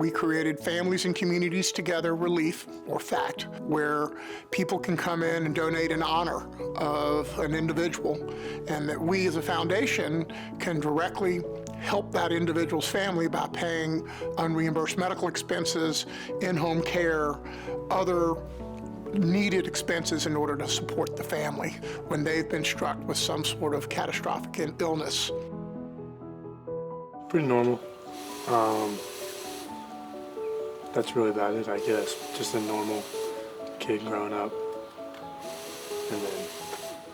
we created Families and Communities Together Relief, or FACT, where people can come in and donate in honor of an individual, and that we as a foundation can directly help that individual's family by paying unreimbursed medical expenses, in-home care, other needed expenses in order to support the family when they've been struck with some sort of catastrophic illness. Pretty normal. That's really about it, I guess. Just a normal kid growing up. And then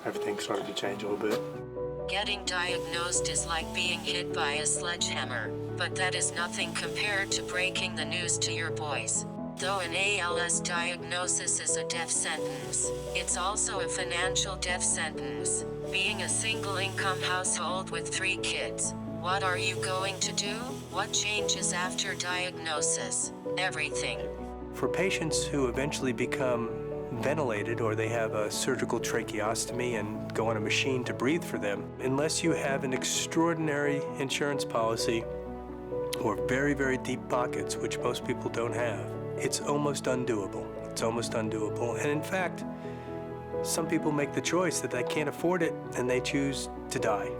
everything started to change a little bit. Getting diagnosed is like being hit by a sledgehammer, but that is nothing compared to breaking the news to your boys. Though an ALS diagnosis is a death sentence, it's also a financial death sentence. Being a single-income household with 3 kids, what are you going to do? What changes after diagnosis? Everything. For patients who eventually become ventilated or they have a surgical tracheostomy and go on a machine to breathe for them, unless you have an extraordinary insurance policy or very, very deep pockets, which most people don't have, it's almost undoable. It's almost undoable. And in fact, some people make the choice that they can't afford it and they choose to die.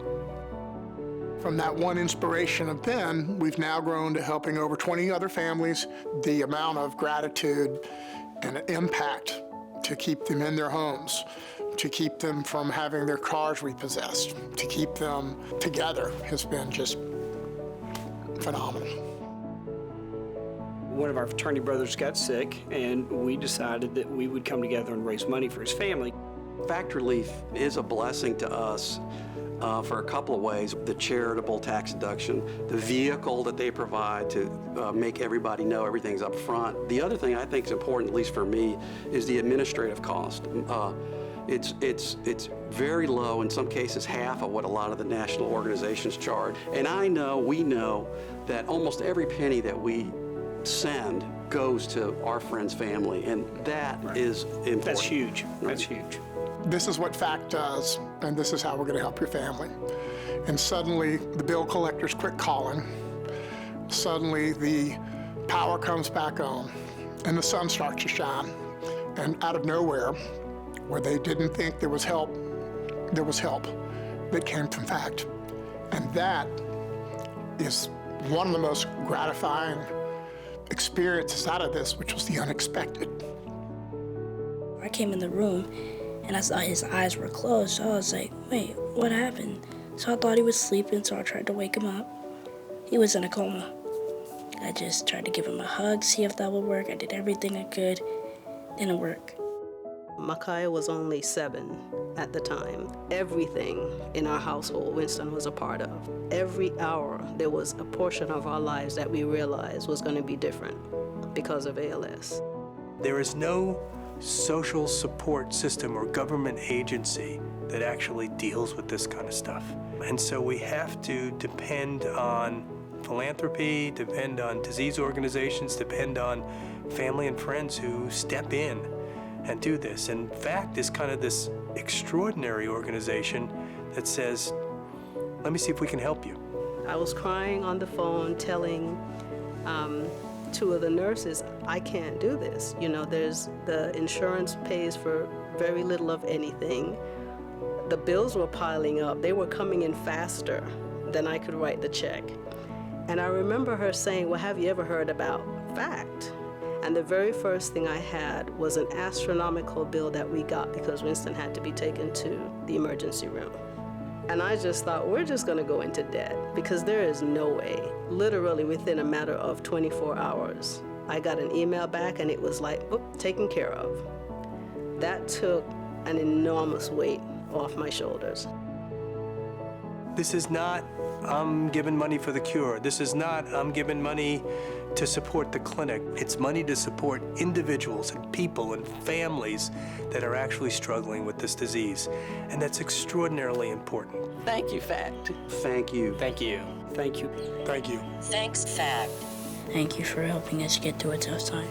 From that one inspiration of Ben, we've now grown to helping over 20 other families. The amount of gratitude and impact to keep them in their homes, to keep them from having their cars repossessed, to keep them together has been just phenomenal. One of our fraternity brothers got sick, and we decided that we would come together and raise money for his family. FACT Relief is a blessing to us for a couple of ways. The charitable tax deduction, the vehicle that they provide to make everybody know everything's up front. The other thing I think is important, at least for me, is the administrative cost. It's very low, in some cases half of what a lot of the national organizations charge. And we know that almost every penny that we send goes to our friend's family, and that is important. That's huge. That's huge. This is what FACT does, and this is how we're going to help your family. And suddenly, the bill collectors quit calling. Suddenly, the power comes back on, and the sun starts to shine. And out of nowhere, where they didn't think there was help that came from FACT. And that is one of the most gratifying experiences out of this, which was the unexpected. I came in the room, and I saw his eyes were closed, so I was like, wait, what happened? So I thought he was sleeping, so I tried to wake him up. He was in a coma. I just tried to give him a hug, see if that would work. I did everything I could. Didn't work. Micaiah was only 7 at the time. Everything in our household Winston was a part of. Every hour there was a portion of our lives that we realized was going to be different because of ALS. There is no social support system or government agency that actually deals with this kind of stuff. And so we have to depend on philanthropy, depend on disease organizations, depend on family and friends who step in and do this. And FACT is kind of this extraordinary organization that says, let me see if we can help you. I was crying on the phone telling 2 of the nurses, I can't do this. You know, the insurance pays for very little of anything. The bills were piling up. They were coming in faster than I could write the check. And I remember her saying, well, have you ever heard about FACT? And the very first thing I had was an astronomical bill that we got because Winston had to be taken to the emergency room. And I just thought, we're just gonna go into debt because there is no way. Literally within a matter of 24 hours, I got an email back and it was like, oop, taken care of. That took an enormous weight off my shoulders. This is not, I'm giving money for the cure. This is not, I'm giving money to support the clinic. It's money to support individuals and people and families that are actually struggling with this disease. And that's extraordinarily important. Thank you, FACT. Thank you. Thank you. Thank you. Thank you. Thanks, FACT. Thank you for helping us get through a tough time.